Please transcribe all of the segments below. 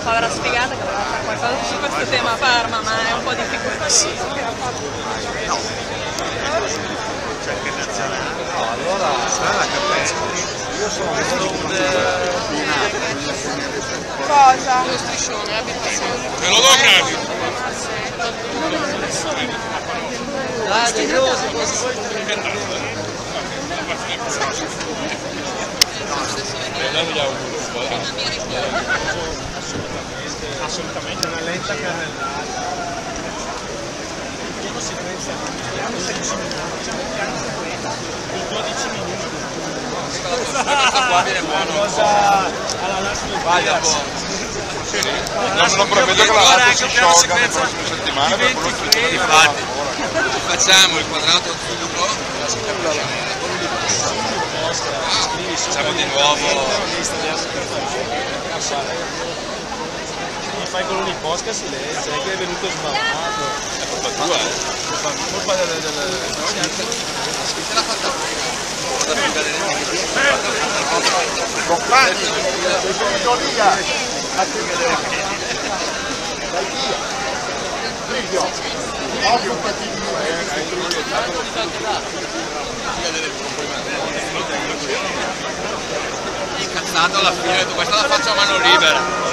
povera sfigata che voleva fare qualcosa su questo tema a Parma, ma è un po' difficoltoso. No. C'è anche nazionale. No, allora la capisco. io sono Cosa? Lo striscione, abitazione. Me lo do gratis. dai, dei rosi, Assolutamente una lenta cannellata. Piano sequenza, piano sequenza, in 12 minuti. questa qua viene buono. Cosa alla lascia del Non prevedo che la latte si sciolga nelle prossime settimane per quello che Infatti, facciamo il quadrato azzurro, facciamo di nuovo. Fai con l'uniposca si legge, che è venuto sbavato. è colpa tua, Colpa del... compagni, Incazzato alla fine, questa la faccio a mano libera.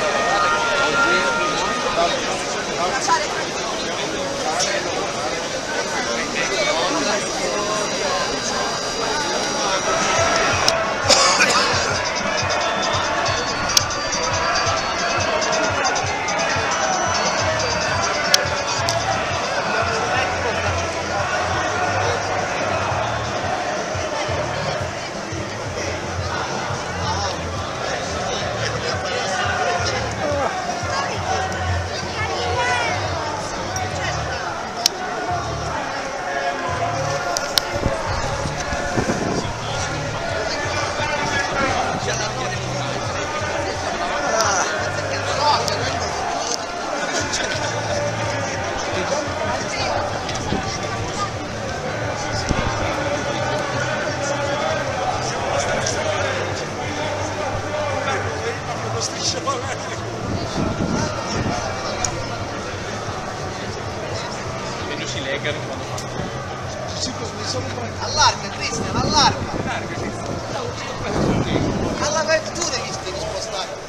che non si leggano quando fanno. Allarga Cristian, allarga! Allarga tu devi spostare.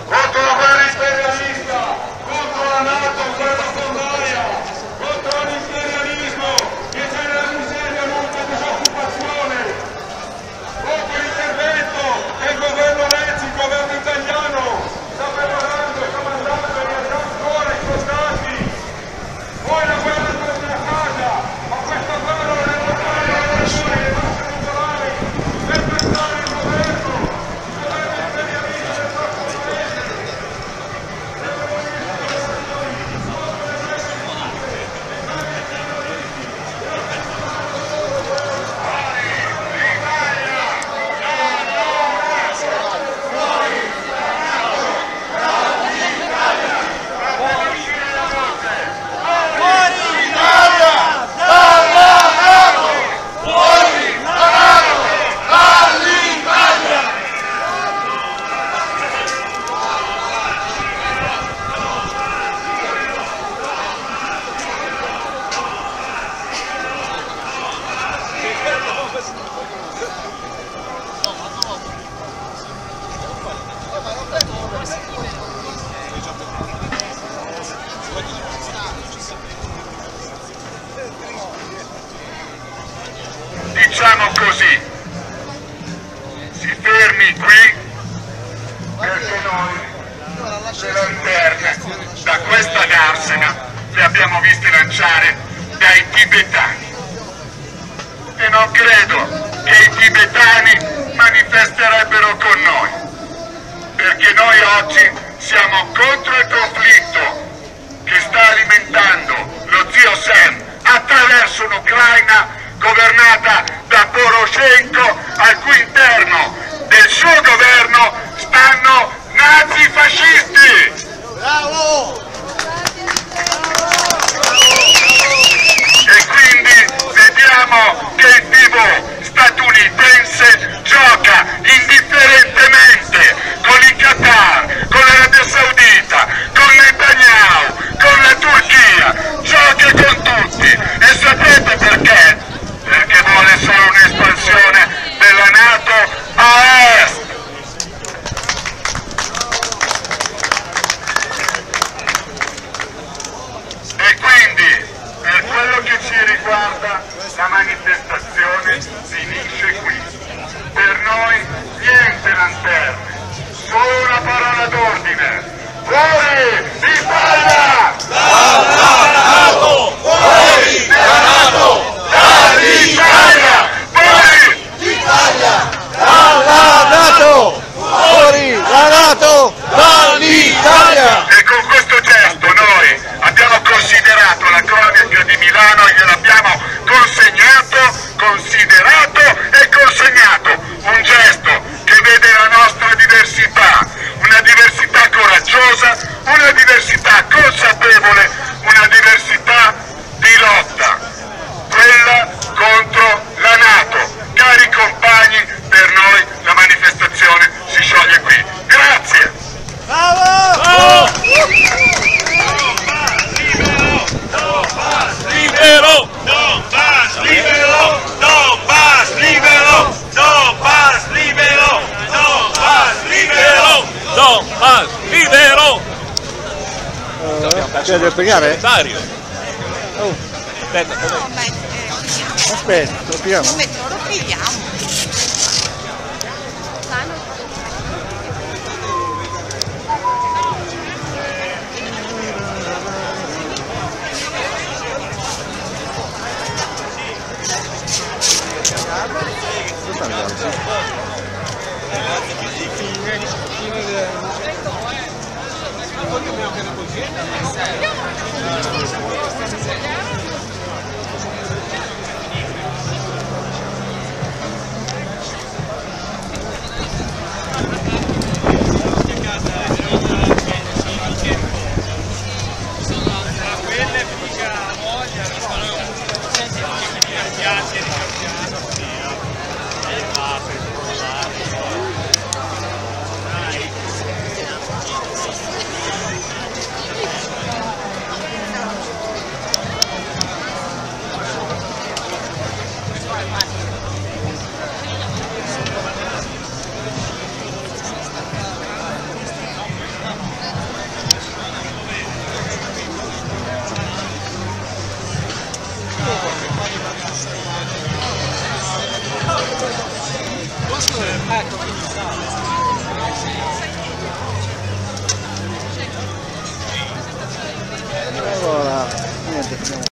Contro la guerra imperialista, contro la NATO, guerra fondaia, contro l'imperialismo che genera miseria, luce e disoccupazione, contro l'intervento che il governo Renzi, il governo italiano, sta preparando e sta mandando e realizzando ancora i soldati. Poi la guerra torna a casa, ma questa guerra non è lontana dalle nazioni, le masse popolari, per prestare il governo imperialista del nostro paese. Diciamo così, si fermi qui perché noi delle interne da questa darsena le abbiamo viste lanciare dai tibetani e non credo che i tibetani manifesterebbero con noi, perché noi oggi siamo contro il conflitto che sta alimentando lo zio Sam attraverso un'Ucraina governata da Poroshenko, al cui interno del suo governo stanno nazifascisti. Bravo! E quindi vediamo piegare? Dario. Oh, Aspetta, No, ma aspetta, lo pigliamo. come lo pigliamo? Allora, niente,